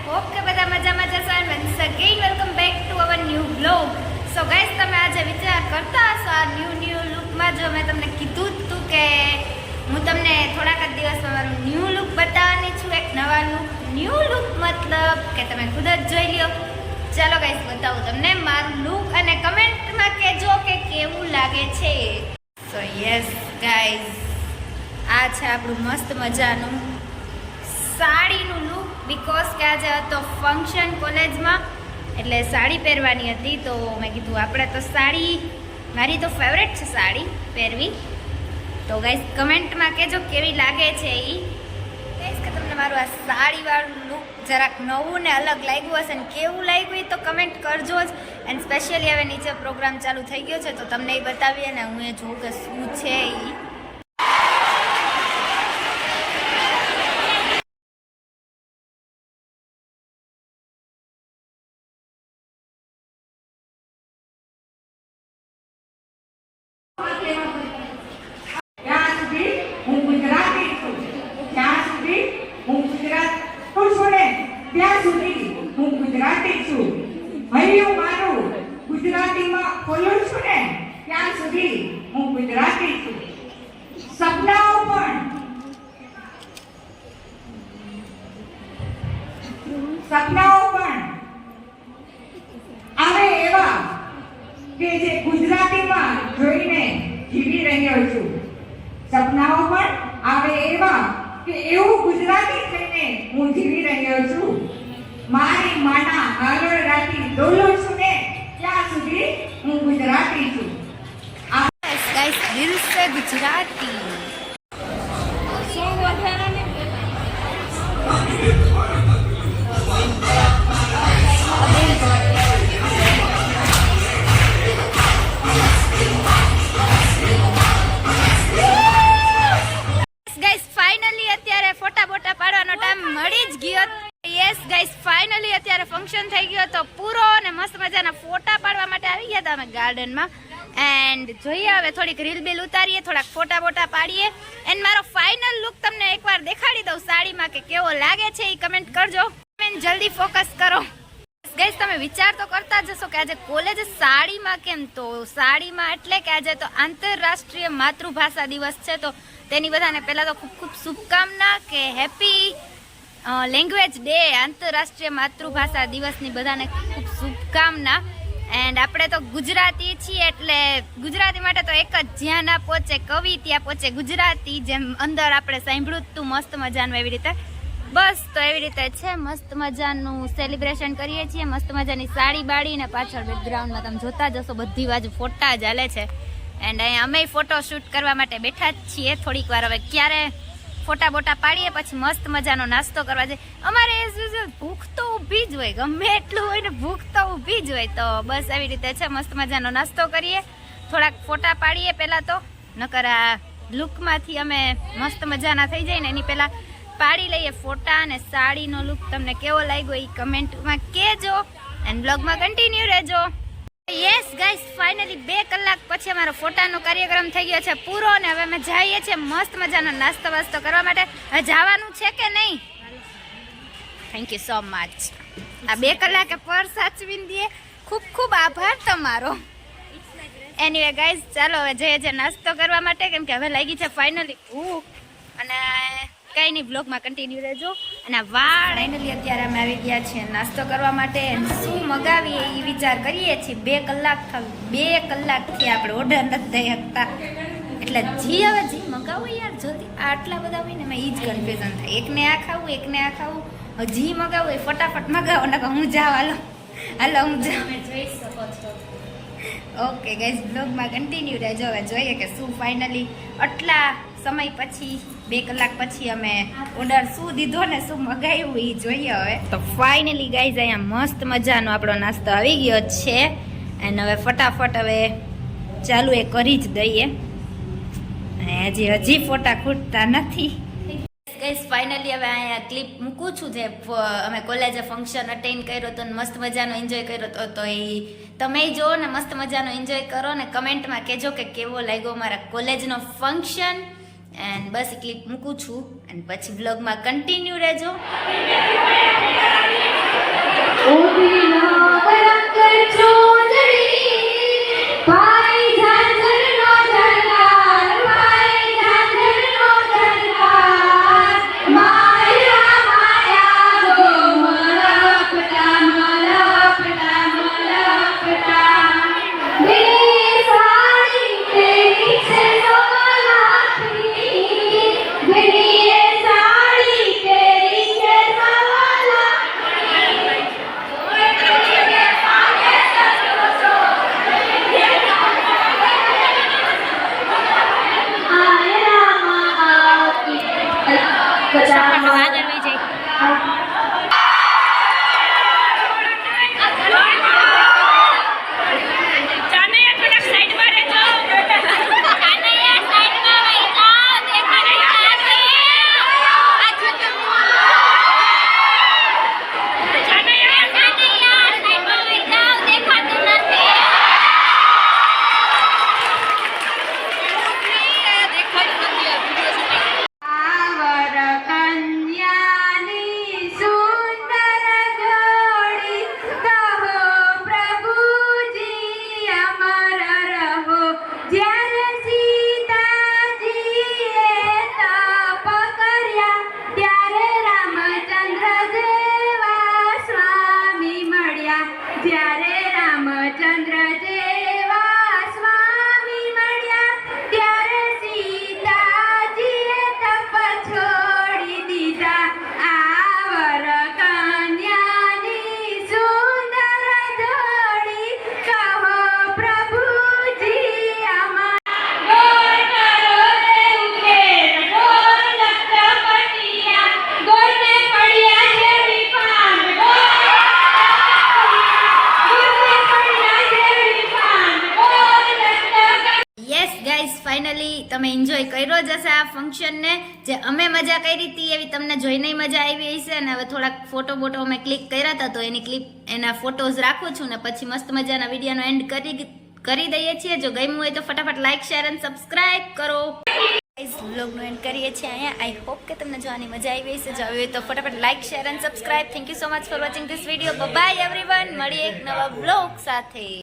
Hope કે બધા મજામાં જશો and once again welcome back to our new blog. So guys, તમે આજે વિચાર કરતા હશો આ ન્યૂ લુકમાં. જો મેં તમને કીધું જ હતું કે હું તમને થોડાક જ દિવસમાં મારું ન્યૂ લુક બતાવવાની છું, એક નવા લુક. ન્યૂ લુક મતલબ કે તમે ખુદ જ જોઈ લ્યો. ચાલો ગાઈસ, બતાવું તમને મારું લુક અને કમેન્ટમાં કહેજો કે કેવું લાગે છે. સો યસ ગાઈસ, આ છે આપણું મસ્ત મજાનું સાડીનું લુક. બીકોઝ કે આજે હતો ફંક્શન કોલેજમાં, એટલે સાડી પહેરવાની હતી. તો મેં કીધું આપણે તો સાડી, મારી તો ફેવરેટ છે સાડી પહેરવી. તો ગાઈસ કમેન્ટમાં કહેજો કેવી લાગે છે એ. ગાઈસ કે તમને મારું આ સાડીવાળું લુક જરાક નવું ને અલગ લાગ્યું હશે ને કેવું લાગ્યું એ તો કમેન્ટ કરજો જ. એન્ડ સ્પેશિયલી હવે નીચે પ્રોગ્રામ ચાલુ થઈ ગયો છે તો તમને એ બતાવીએ ને હું એ જોઉં કે શું છે એ. ગુજરાતીમાં બોલું છું ને ત્યાં સુધી હું ગુજરાતી છું. સપનાઓ પણ આવે એવા કે જે ગુજરાતીમાં જોઈને જીવી રહ્યો છું. સપનાઓ પણ આવે એવા કે એવું ગુજરાતી થઈને હું જીવી રહ્યો છું. મારી માના આગળ રાખી ડોલું છું ને ત્યાં સુધી હું ગુજરાતી છું. ગાઈસ, દિલ સે ગુજરાતી. ગાઈસ, ફાઇનલી અત્યારે ફોટા બોટા પાડવાનો ટાઈમ મળી જ ગયો. યસ ગાઈસ, ફાઇનલી અત્યારે ફંક્શન થઈ ગયો તો પૂરો અને મસ્ત મજાના ફોટા પાડવા માટે આવી ગયા હતા અમે ગાર્ડનમાં. એન્ડ જોઈએ હવે થોડીક રીલ બીલ ઉતારીએ, થોડાક ફોટા બોટા પાડીએ. એન્ડ મારો ફાઇનલ લુક તમને એકવાર દેખાડી દઉં સાડીમાં કે કેવો લાગે છે એ કમેન્ટ કરજો. જલ્દી ફોકસ કરો. ગાઈસ, તમે વિચાર તો કરતા જ હશો કે આજે કોલેજ સાડીમાં કેમ? તો સાડીમાં એટલે કે આજે તો આંતરરાષ્ટ્રીય માતૃભાષા દિવસ છે, તો તેની બધાને પહેલા તો ખૂબ ખૂબ શુભકામના કે હેપી લેંગ્વેજ ડે, આંતરરાષ્ટ્રીય માતૃભાષા દિવસની બધાને ખૂબ શુભકામના. એન્ડ આપણે તો ગુજરાતી છીએ એટલે ગુજરાતી માટે તો એક જ, જ્યાં ના પહોંચે કવિ ત્યાં પહોંચે ગુજરાતી. જેમ અંદર આપણે સાંભળ્યું તું મસ્ત મજાનું એવી રીતે, બસ તો એવી રીતે છે. મસ્ત મજાનું સેલિબ્રેશન કરીએ છીએ, મસ્ત મજાની સાડી બાળી ને પાછળ બેકગ્રાઉન્ડમાં તમે જોતા જશો બધી બાજુ ફોટા જ હાલે છે. એન્ડ અહીંયા અમે ફોટો શૂટ કરવા માટે બેઠા જ છીએ. થોડીક વાર હવે ક્યારે ફોટા બોટા પાડીએ પછી મસ્ત મજાનો નાસ્તો કરવા જઈએ. અમારે એઝ યુઝ્યુઅલ ભૂખ તો ઊભી જ હોય, ગમે એટલું હોય ને ભૂખ તો ઊભી જ હોય. તો બસ એવી રીતે છે, મસ્ત મજાનો નાસ્તો કરીએ, થોડાક ફોટા પાડીએ પહેલાં તો. નકર આ લુકમાંથી અમે મસ્ત મજાના થઈ જાય ને એની પહેલાં પાડી લઈએ ફોટા. અને સાડીનો લુક તમને કેવો લાગ્યો એ કમેન્ટમાં કહેજો એન્ડ બ્લોગમાં કન્ટિન્યુ રહેજો. યસ ગાઈસ, ફાઇનલી 2 કલાક પછી અમારો ફોટાનો કાર્યક્રમ થઈ ગયો છે પૂરો. અને હવે અમે જઈએ છીએ મસ્ત મજાનો નાસ્તો વાસ્તો કરવા માટે. હવે જવાનું છે કે નહીં? Thank you so much. આ 2 કલાકે પર સાચવીને દે, ખૂબ ખૂબ આભાર તમારો. એનીવે ગાઈસ, ચાલો હવે જઈએ છીએ નાસ્તો કરવા માટે, કેમ કે હવે લાગી છે ફાઇનલી ભૂખ. અને કંઈ નહીં, બ્લોગમાં કન્ટિન્યુ રહેજો. અને વાળ ફાઇનલી અત્યારે અમે આવી ગયા છીએ નાસ્તો કરવા માટે. શું મગાવીએ એ વિચાર કરીએ છીએ. 2 કલાકથી આપણે ઓર્ડર નથી દઈ શકતા, એટલે હવે જી મગાવું યાર જલ્દી. આટલા બધા હોય ને એમાં એ જ કન્ફ્યુઝન થાય. એકને આ ખાવું, એકને આ ખાવું. જી મગાવું એ ફટાફટ મગાવો ને હું જાઉં. હાલો હું જાઉં. જોઈ શકો છો. ઓકે ગાઈઝ, બ્લોગમાં કન્ટિન્યુ રહેજો. હવે જોઈએ કે શું ફાઇનલી આટલા સમય પછી 2 કલાક પછી અમે ઓર્ડર શું દીધો ને શું મગાવ્યું એ જોઈએ હવે. તો ફાઇનલી ગાઈઝ, અહીંયા મસ્ત મજાનો આપણો નાસ્તો આવી ગયો છે. અને હવે ફટાફટ હવે ચાલુ એ કરી જ દઈએ. અને હજી ફોટા ખૂટતા નથી. ગાઈઝ, ફાઇનલી હવે અહીંયા ક્લિપ મૂકું છું જે અમે કોલેજે ફંક્શન અટેન્ડ કર્યો હતો, મસ્ત મજાનો એન્જોય કર્યો હતો. તો એ તમે જો ને મસ્ત મજાનો એન્જોય કરો ને કમેન્ટમાં કહેજો કે કેવો લાગ્યો મારા કોલેજનો ફંક્શન. એન્ડ બસ ક્લિપ મૂકું છું અને પછી બ્લોગમાં કન્ટિન્યુ રહેજો. ફાઇનલી તમે એન્જોય કર્યો જ હશે આ ફંક્શનને, જે અમે મજા કરી હતી એવી તમને જોઈને મજા આવી હશે. અને હવે થોડાક ફોટો બોટો અમે ક્લિક કર્યા હતા તો એની ક્લિપ એના ફોટોઝ રાખું છું ને પછી મસ્ત મજાના વિડીયોનો એન્ડ કરી દઈએ છીએ. જો ગમ્યું હોય તો ફટાફટ લાઈક શેર અને સબસ્ક્રાઇબ કરો. વ્લોગનો એન્ડ કરીએ છીએ અહીંયા. આઈ હોપ કે તમને જોવાની મજા આવી હશે. જો આવી હોય તો ફટાફટ લાઈક શેર અને subscribe. Thank you so much for watching this video. By everyone. મળીએ એક નવા વ્લોગ સાથે.